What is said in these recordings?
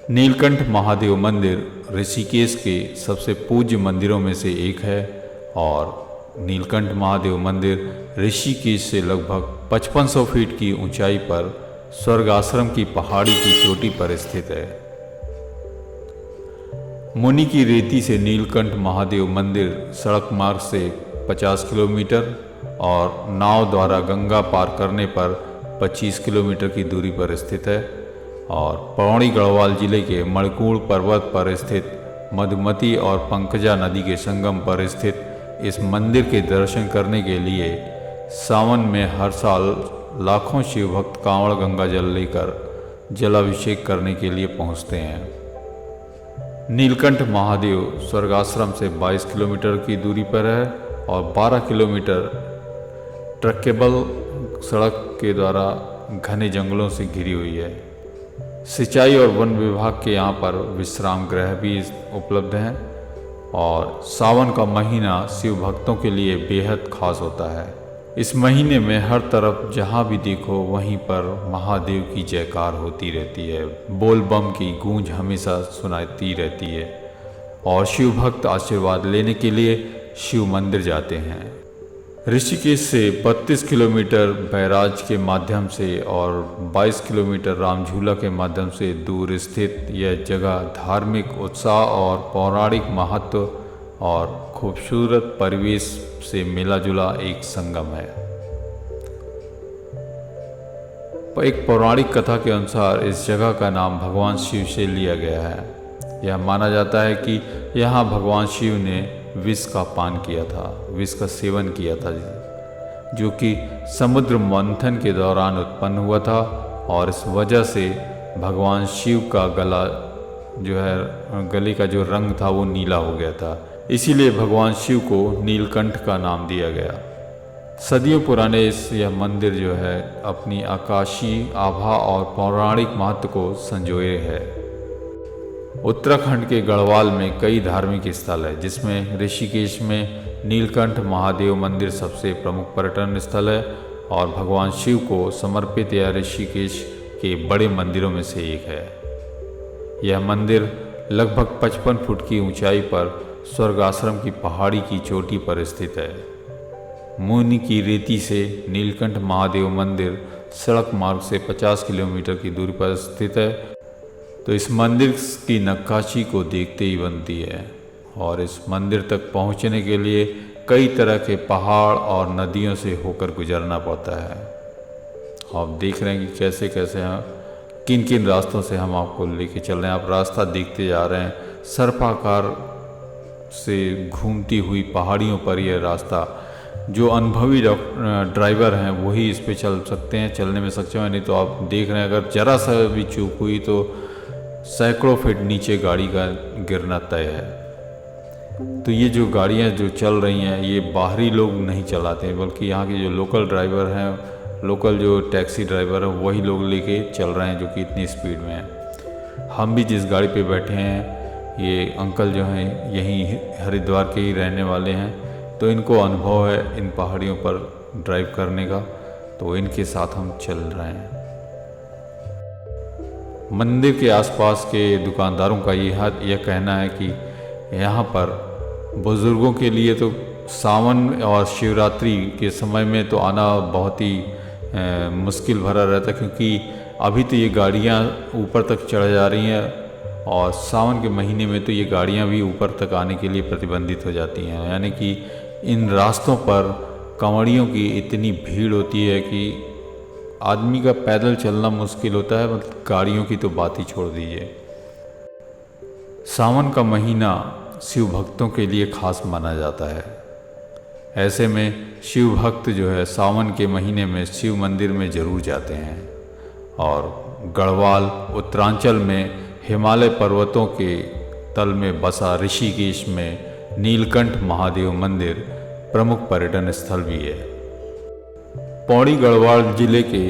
नीलकंठ महादेव मंदिर ऋषिकेश के सबसे पूज्य मंदिरों में से एक है और नीलकंठ महादेव मंदिर ऋषिकेश से लगभग 5500 फीट की ऊंचाई पर स्वर्ग आश्रम की पहाड़ी की चोटी पर स्थित है। मुनि की रेती से नीलकंठ महादेव मंदिर सड़क मार्ग से 50 किलोमीटर और नाव द्वारा गंगा पार करने पर 25 किलोमीटर की दूरी पर स्थित है और पौड़ी गढ़वाल जिले के मणिकूट पर्वत पर स्थित मधुमती और पंकजा नदी के संगम पर स्थित इस मंदिर के दर्शन करने के लिए सावन में हर साल लाखों शिव भक्त कांवड़ गंगा जल लेकर जलाभिषेक करने के लिए पहुंचते हैं। नीलकंठ महादेव स्वर्गाश्रम से 22 किलोमीटर की दूरी पर है और 12 किलोमीटर ट्रकेबल सड़क के द्वारा घने जंगलों से घिरी हुई है। सिंचाई और वन विभाग के यहाँ पर विश्राम गृह भी उपलब्ध हैं और सावन का महीना शिव भक्तों के लिए बेहद खास होता है। इस महीने में हर तरफ जहाँ भी देखो वहीं पर महादेव की जयकार होती रहती है, बोल बम की गूंज हमेशा सुनाती रहती है और शिव भक्त आशीर्वाद लेने के लिए शिव मंदिर जाते हैं। ऋषिकेश से 32 किलोमीटर बैराज के माध्यम से और 22 किलोमीटर रामझूला के माध्यम से दूर स्थित यह जगह धार्मिक उत्साह और पौराणिक महत्व और खूबसूरत परिवेश से मिला जुला एक संगम है। एक पौराणिक कथा के अनुसार इस जगह का नाम भगवान शिव से लिया गया है। यह माना जाता है कि यहाँ भगवान शिव ने विष का पान किया था, विष का सेवन किया था, जो कि समुद्र मंथन के दौरान उत्पन्न हुआ था और इस वजह से भगवान शिव का गला जो है गले का जो रंग था वो नीला हो गया था। इसीलिए भगवान शिव को नीलकंठ का नाम दिया गया। सदियों पुराने यह मंदिर जो है अपनी आकाशीय आभा और पौराणिक महत्व को संजोए है। उत्तराखंड के गढ़वाल में कई धार्मिक स्थल है, जिसमें ऋषिकेश में नीलकंठ महादेव मंदिर सबसे प्रमुख पर्यटन स्थल है और भगवान शिव को समर्पित यह ऋषिकेश के बड़े मंदिरों में से एक है। यह मंदिर लगभग 55 फुट की ऊंचाई पर स्वर्ग आश्रम की पहाड़ी की चोटी पर स्थित है। मुनि की रेती से नीलकंठ महादेव मंदिर सड़क मार्ग से 50 किलोमीटर की दूरी पर स्थित है, तो इस मंदिर की नक्काशी को देखते ही बनती है और इस मंदिर तक पहुंचने के लिए कई तरह के पहाड़ और नदियों से होकर गुजरना पड़ता है। आप देख रहे हैं कि कैसे कैसे किन किन रास्तों से हम आपको लेके चल रहे हैं। आप रास्ता देखते जा रहे हैं, सर्पाकार से घूमती हुई पहाड़ियों पर यह रास्ता, जो अनुभवी ड्राइवर हैं वही इस पे चल सकते हैं, चलने में सक्षम है, नहीं तो आप देख रहे हैं अगर जरा सा भी चूक हुई तो सैकड़ों फीट नीचे गाड़ी का गिरना तय है। तो ये जो गाड़ियाँ जो चल रही हैं ये बाहरी लोग नहीं चलाते हैं, बल्कि यहाँ के जो लोकल ड्राइवर हैं, लोकल जो टैक्सी ड्राइवर हैं वही लोग लेके चल रहे हैं, जो कि इतनी स्पीड में हैं। हम भी जिस गाड़ी पे बैठे हैं ये अंकल जो हैं यहीं हरिद्वार के ही रहने वाले हैं, तो इनको अनुभव है इन पहाड़ियों पर ड्राइव करने का, तो इनके साथ हम चल रहे हैं। मंदिर के आसपास के दुकानदारों का यह कहना है कि यहाँ पर बुज़ुर्गों के लिए तो सावन और शिवरात्रि के समय में तो आना बहुत ही मुश्किल भरा रहता है, क्योंकि अभी तो ये गाड़ियाँ ऊपर तक चढ़ जा रही हैं और सावन के महीने में तो ये गाड़ियाँ भी ऊपर तक आने के लिए प्रतिबंधित हो जाती हैं। यानी कि इन रास्तों पर कांवड़ियों की इतनी भीड़ होती है कि आदमी का पैदल चलना मुश्किल होता है, मतलब गाड़ियों की तो बात ही छोड़ दीजिए। सावन का महीना शिव भक्तों के लिए खास माना जाता है। ऐसे में शिव भक्त जो है सावन के महीने में शिव मंदिर में ज़रूर जाते हैं और गढ़वाल उत्तरांचल में हिमालय पर्वतों के तल में बसा ऋषिकेश में नीलकंठ महादेव मंदिर प्रमुख पर्यटन स्थल भी है। पौड़ी गढ़वाल जिले के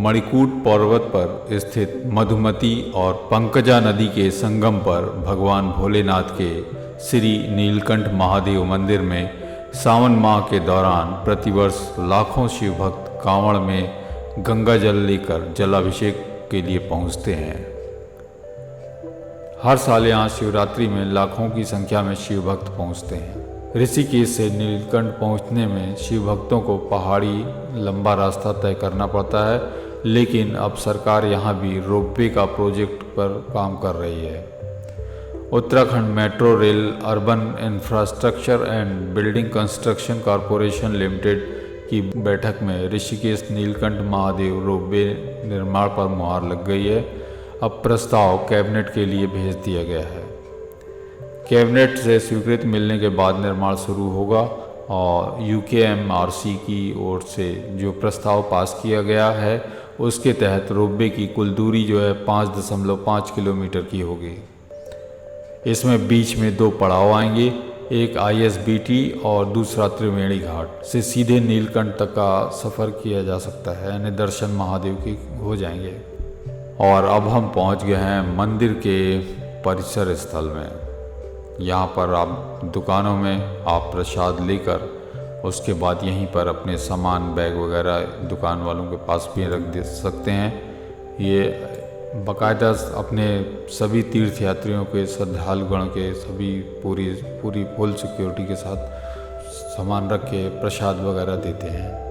मणिकूट पर्वत पर स्थित मधुमती और पंकजा नदी के संगम पर भगवान भोलेनाथ के श्री नीलकंठ महादेव मंदिर में सावन माह के दौरान प्रतिवर्ष लाखों शिव भक्त कांवड़ में गंगा जल लेकर जलाभिषेक के लिए पहुंचते हैं। हर साल यहाँ शिवरात्रि में लाखों की संख्या में शिव भक्त पहुँचते हैं। ऋषिकेश से नीलकंठ पहुँचने में शिव भक्तों को पहाड़ी लंबा रास्ता तय करना पड़ता है, लेकिन अब सरकार यहाँ भी रोपवे का प्रोजेक्ट पर काम कर रही है। Uttarakhand metro rail urban infrastructure and building construction corporation limited की बैठक में ऋषिकेश नीलकंठ महादेव रोपवे निर्माण पर मुहर लग गई है। अब प्रस्ताव कैबिनेट के लिए भेज दिया गया है। कैबिनेट से स्वीकृति मिलने के बाद निर्माण शुरू होगा और UKMRC की ओर से जो प्रस्ताव पास किया गया है उसके तहत रोपवे की कुल दूरी जो है 5.5 किलोमीटर की होगी। इसमें बीच में 2 पड़ाव आएंगे, एक ISBT और दूसरा त्रिवेणी घाट से सीधे नीलकंठ तक का सफ़र किया जा सकता है, यानी दर्शन महादेव के हो जाएंगे। और अब हम पहुंच गए हैं मंदिर के परिसर स्थल में। यहाँ पर आप दुकानों में आप प्रसाद लेकर उसके बाद यहीं पर अपने सामान बैग वगैरह दुकान वालों के पास भी रख दे सकते हैं। ये बाकायदा अपने सभी तीर्थ यात्रियों के श्रद्धालुगण के सभी पूरी फुल सिक्योरिटी के साथ सामान रख के प्रसाद वगैरह देते हैं।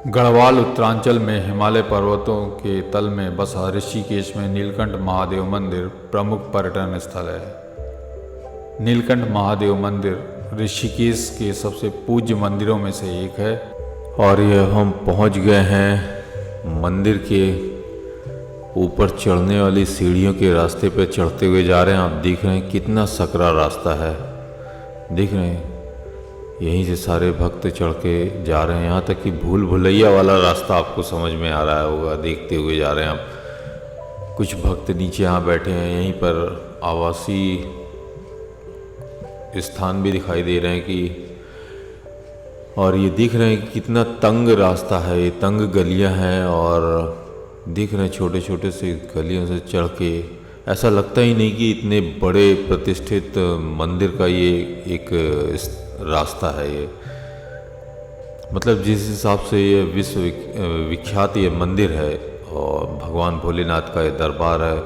गढ़वाल उत्तरांचल में हिमालय पर्वतों के तल में बसा ऋषिकेश में नीलकंठ महादेव मंदिर प्रमुख पर्यटन स्थल है। नीलकंठ महादेव मंदिर ऋषिकेश के सबसे पूज्य मंदिरों में से एक है। और ये हम पहुंच गए हैं मंदिर के ऊपर चढ़ने वाली सीढ़ियों के रास्ते पर चढ़ते हुए जा रहे हैं। आप देख रहे हैं कितना सकरा रास्ता है, देख रहे हैं। यहीं से सारे भक्त चढ़ के जा रहे हैं। यहाँ तक कि भूल भुलैया वाला रास्ता आपको समझ में आ रहा होगा, देखते हुए जा रहे हैं आप। कुछ भक्त नीचे यहाँ बैठे हैं। यहीं पर आवासीय स्थान भी दिखाई दे रहे हैं कि, और ये दिख रहे हैं कि कितना तंग रास्ता है, ये तंग गलियां हैं। और दिख रहे हैं छोटे छोटे से गलियों से चढ़ के ऐसा लगता ही नहीं कि इतने बड़े प्रतिष्ठित मंदिर का ये एक रास्ता है। ये मतलब जिस हिसाब से ये विश्व विख्यात ये मंदिर है और भगवान भोलेनाथ का ये दरबार है,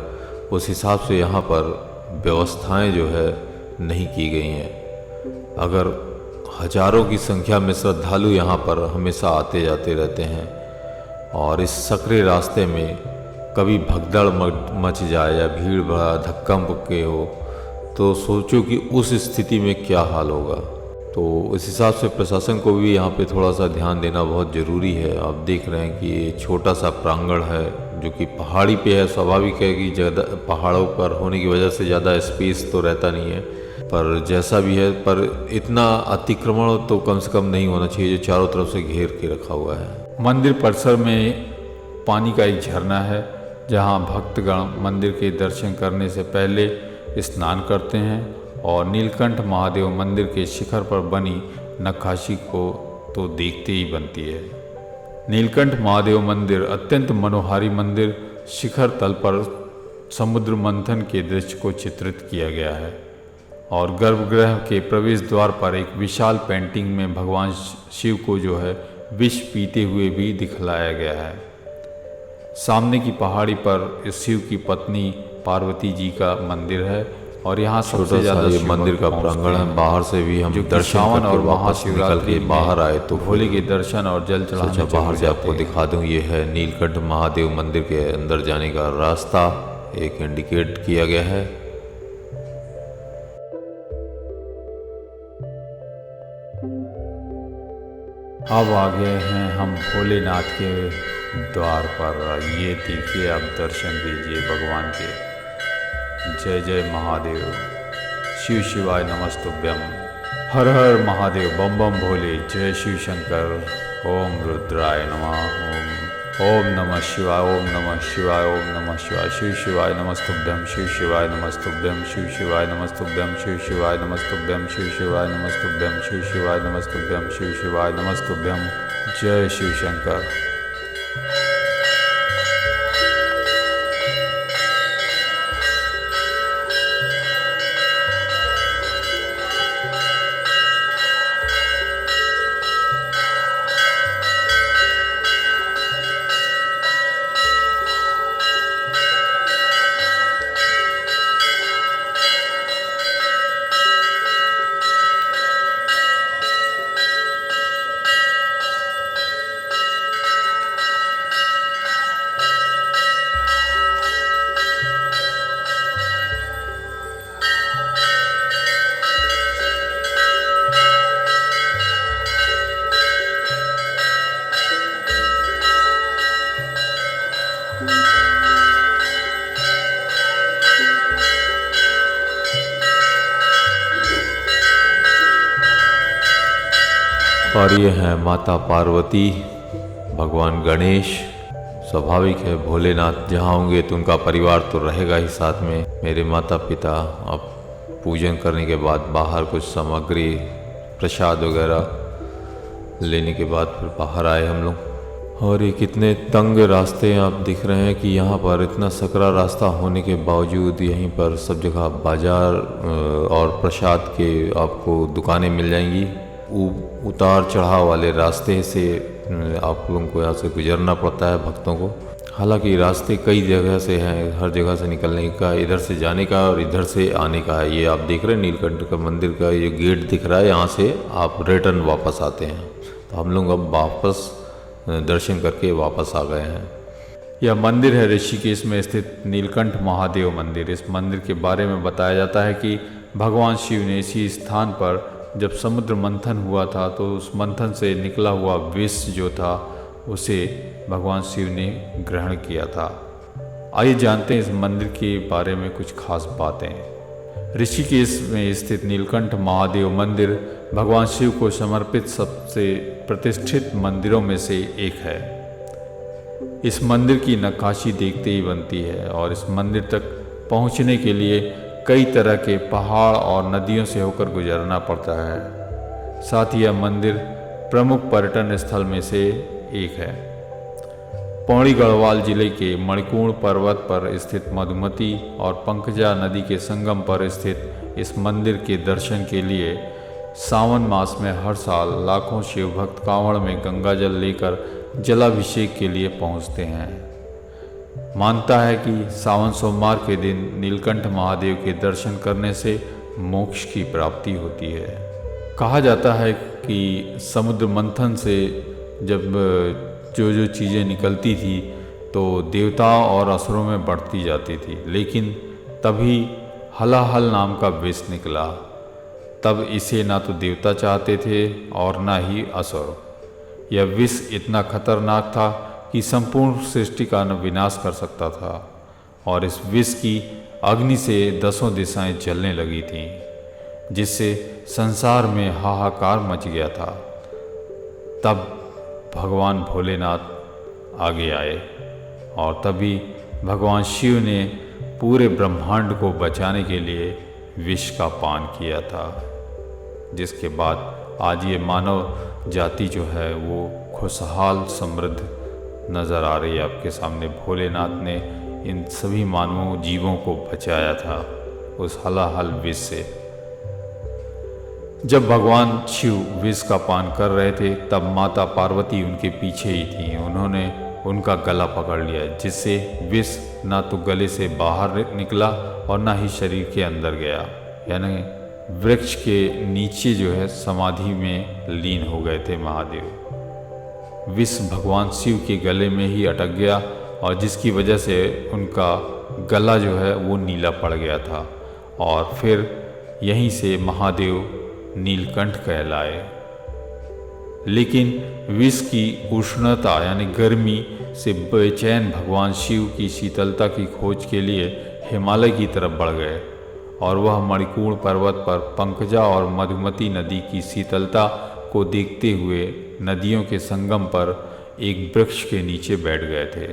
उस हिसाब से यहाँ पर व्यवस्थाएं जो है नहीं की गई हैं। अगर हजारों की संख्या में श्रद्धालु यहाँ पर हमेशा आते जाते रहते हैं और इस सकरे रास्ते में कभी भगदड़ मच जाए या भीड़ भड़ा धक्का मुक्के हो तो सोचो कि उस स्थिति में क्या हाल होगा। तो इस हिसाब से प्रशासन को भी यहाँ पे थोड़ा सा ध्यान देना बहुत ज़रूरी है। आप देख रहे हैं कि ये छोटा सा प्रांगण है जो कि पहाड़ी पे है। स्वाभाविक है कि ज़्यादा पहाड़ों पर होने की वजह से ज़्यादा स्पेस तो रहता नहीं है, पर जैसा भी है, पर इतना अतिक्रमण तो कम से कम नहीं होना चाहिए जो चारों तरफ से घेर के रखा हुआ है। मंदिर परिसर में पानी का एक झरना है जहां भक्तगण मंदिर के दर्शन करने से पहले स्नान करते हैं और नीलकंठ महादेव मंदिर के शिखर पर बनी नक्काशी को तो देखते ही बनती है। नीलकंठ महादेव मंदिर अत्यंत मनोहारी मंदिर, शिखर तल पर समुद्र मंथन के दृश्य को चित्रित किया गया है और गर्भगृह के प्रवेश द्वार पर एक विशाल पेंटिंग में भगवान शिव को जो है विष पीते हुए भी दिखलाया गया है। सामने की पहाड़ी पर शिव की पत्नी पार्वती जी का मंदिर है और यहाँ सबसे ज़्यादा ये मंदिर का प्रांगण है। बाहर से भी हम दर्शन और महाशिवरात्रि के बाहर आए तो भोले के दर्शन और जल चढ़ाने बाहर से आपको दिखा दूं, ये है नीलकंठ महादेव मंदिर के अंदर जाने का रास्ता एक इंडिकेट किया गया है। अब आ गए हैं हम भोलेनाथ के द्वार पर। ये देखिए, आप दर्शन कीजिए भगवान के। जय जय महादेव, शिव शिवाय नमस्तुभ्यम, हर हर महादेव, बम बम भोले, जय शिव शंकर, ओम रुद्राय नमः, ओम नमः शिवाय, ओम नमः शिवाय, ओम नमः शिवाय, शिव शिवाय नमस्तुभ्यम, शिव शिवाय नमस्तुभ्यम, शिव शिवाय नमस्तुभ्यम, शिव शिवाय नमस्तुभ्यम, शिव शिवाय नमस्तुभ्यम, शिव शिवाय नमस्तुभ्यम, शिव शिवाय नमस्तुभ्यम, जय शिव शंकर। और ये हैं माता पार्वती, भगवान गणेश। स्वाभाविक है, भोलेनाथ जहाँ होंगे तो उनका परिवार तो रहेगा ही साथ में। मेरे माता पिता अब पूजन करने के बाद बाहर कुछ सामग्री प्रसाद वगैरह लेने के बाद फिर बाहर आए हम लोग। और ये कितने तंग रास्ते आप दिख रहे हैं कि यहाँ पर इतना सकरा रास्ता होने के बावजूद यहीं पर सब जगह बाज़ार और प्रसाद के आपको दुकानें मिल जाएंगी। उतार चढ़ाव वाले रास्ते से आप लोगों को यहाँ से गुजरना पड़ता है भक्तों को। हालांकि रास्ते कई जगह से हैं, हर जगह से निकलने का, इधर से जाने का और इधर से आने का है। ये आप देख रहे हैं नीलकंठ का मंदिर का ये गेट दिख रहा है, यहाँ से आप रिटर्न वापस आते हैं। तो हम लोग अब वापस दर्शन करके वापस आ गए हैं। यह मंदिर है ऋषिकेश में स्थित नीलकंठ महादेव मंदिर। इस मंदिर के बारे में बताया जाता है कि भगवान शिव ने इसी स्थान पर जब समुद्र मंथन हुआ था तो उस मंथन से निकला हुआ विष जो था उसे भगवान शिव ने ग्रहण किया था। आइए जानते हैं इस मंदिर के बारे में कुछ खास बातें। ऋषिकेश में स्थित नीलकंठ महादेव मंदिर भगवान शिव को समर्पित सबसे प्रतिष्ठित मंदिरों में से एक है। इस मंदिर की नक्काशी देखते ही बनती है और इस मंदिर तक पहुंचने के लिए कई तरह के पहाड़ और नदियों से होकर गुजरना पड़ता है। साथ ही यह मंदिर प्रमुख पर्यटन स्थल में से एक है। पौड़ी गढ़वाल जिले के मणिकूर्ण पर्वत पर स्थित मधुमती और पंकजा नदी के संगम पर स्थित इस मंदिर के दर्शन के लिए सावन मास में हर साल लाखों शिव भक्त कांवड़ में गंगा जल लेकर जलाभिषेक के लिए पहुंचते हैं। मानता है कि सावन सोमवार के दिन नीलकंठ महादेव के दर्शन करने से मोक्ष की प्राप्ति होती है। कहा जाता है कि समुद्र मंथन से जब जो चीज़ें निकलती थी तो देवताओं और असुरों में बढ़ती जाती थी, लेकिन तभी हलाहल नाम का विष निकला। तब इसे ना तो देवता चाहते थे और ना ही असुर। यह विष इतना खतरनाक था कि संपूर्ण सृष्टि का विनाश कर सकता था और इस विष की अग्नि से 10 दिशाएं जलने लगी थीं, जिससे संसार में हाहाकार मच गया था। तब भगवान भोलेनाथ आगे आए और तभी भगवान शिव ने पूरे ब्रह्मांड को बचाने के लिए विष का पान किया था, जिसके बाद आज ये मानव जाति जो है वो खुशहाल समृद्ध नज़र आ रही है आपके सामने। भोलेनाथ ने इन सभी मानवों जीवों को बचाया था उस हलाहल विष से। जब भगवान शिव विष का पान कर रहे थे तब माता पार्वती उनके पीछे ही थी। उन्होंने उनका गला पकड़ लिया, जिससे विष ना तो गले से बाहर निकला और ना ही शरीर के अंदर गया, यानी वृक्ष के नीचे जो है समाधि में लीन हो गए थे महादेव। विष भगवान शिव के गले में ही अटक गया और जिसकी वजह से उनका गला जो है वो नीला पड़ गया था और फिर यहीं से महादेव नीलकंठ कहलाए। लेकिन विष की उष्णता यानी गर्मी से बेचैन भगवान शिव की शीतलता की खोज के लिए हिमालय की तरफ बढ़ गए और वह मणिकूर्ण पर्वत पर पंकजा और मधुमती नदी की शीतलता को देखते हुए नदियों के संगम पर एक वृक्ष के नीचे बैठ गए थे,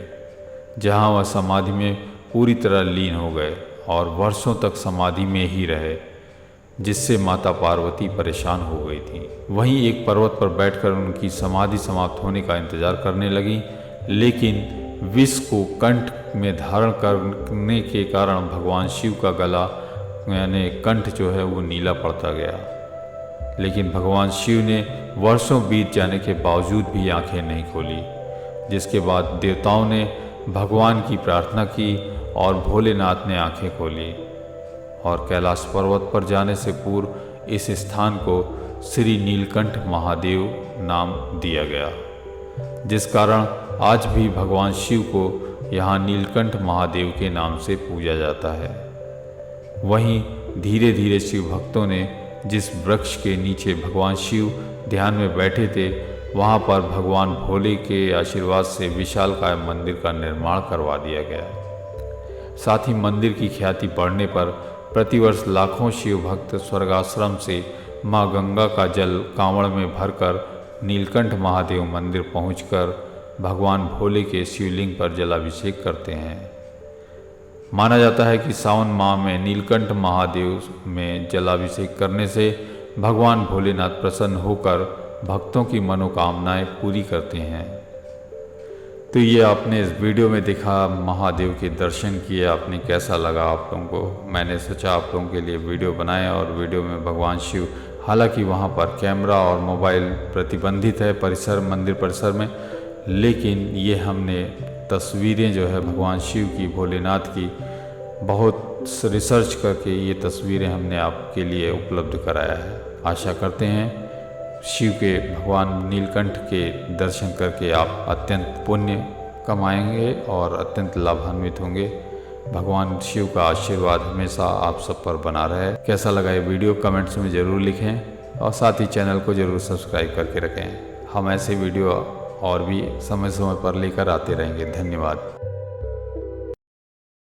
जहां वह समाधि में पूरी तरह लीन हो गए और वर्षों तक समाधि में ही रहे, जिससे माता पार्वती परेशान हो गई थी। वहीं एक पर्वत पर बैठकर उनकी समाधि समाप्त होने का इंतजार करने लगी, लेकिन विष को कंठ में धारण करने के कारण भगवान शिव का गला यानी कंठ जो है वो नीला पड़ता गया। लेकिन भगवान शिव ने वर्षों बीत जाने के बावजूद भी आंखें नहीं खोली, जिसके बाद देवताओं ने भगवान की प्रार्थना की और भोलेनाथ ने आंखें खोली और कैलाश पर्वत पर जाने से पूर्व इस स्थान को श्री नीलकंठ महादेव नाम दिया गया, जिस कारण आज भी भगवान शिव को यहाँ नीलकंठ महादेव के नाम से पूजा जाता है। वहीं धीरे धीरे शिव भक्तों ने जिस वृक्ष के नीचे भगवान शिव ध्यान में बैठे थे वहाँ पर भगवान भोले के आशीर्वाद से विशालकाय मंदिर का निर्माण करवा दिया गया। साथ ही मंदिर की ख्याति बढ़ने पर प्रतिवर्ष लाखों शिव भक्त स्वर्गाश्रम से माँ गंगा का जल कांवड़ में भरकर नीलकंठ महादेव मंदिर पहुंचकर भगवान भोले के शिवलिंग पर जलाभिषेक करते हैं। माना जाता है कि सावन माह में नीलकंठ महादेव में जलाभिषेक करने से भगवान भोलेनाथ प्रसन्न होकर भक्तों की मनोकामनाएं पूरी करते हैं। तो ये आपने इस वीडियो में देखा, महादेव के दर्शन किए, आपने कैसा लगा आप लोगों को? मैंने सोचा आप लोगों के लिए वीडियो बनाएं और वीडियो में भगवान शिव, हालांकि वहाँ पर कैमरा और मोबाइल प्रतिबंधित है मंदिर परिसर में, लेकिन ये हमने तस्वीरें जो है भगवान शिव की, भोलेनाथ की, बहुत रिसर्च करके ये तस्वीरें हमने आपके लिए उपलब्ध कराया है। आशा करते हैं शिव के भगवान नीलकंठ के दर्शन करके आप अत्यंत पुण्य कमाएंगे और अत्यंत लाभान्वित होंगे। भगवान शिव का आशीर्वाद हमेशा आप सब पर बना रहे। कैसा लगा ये वीडियो कमेंट्स में ज़रूर लिखें और साथ ही चैनल को ज़रूर सब्सक्राइब करके रखें। हम ऐसे वीडियो और भी समय समय पर लेकर आते रहेंगे। धन्यवाद।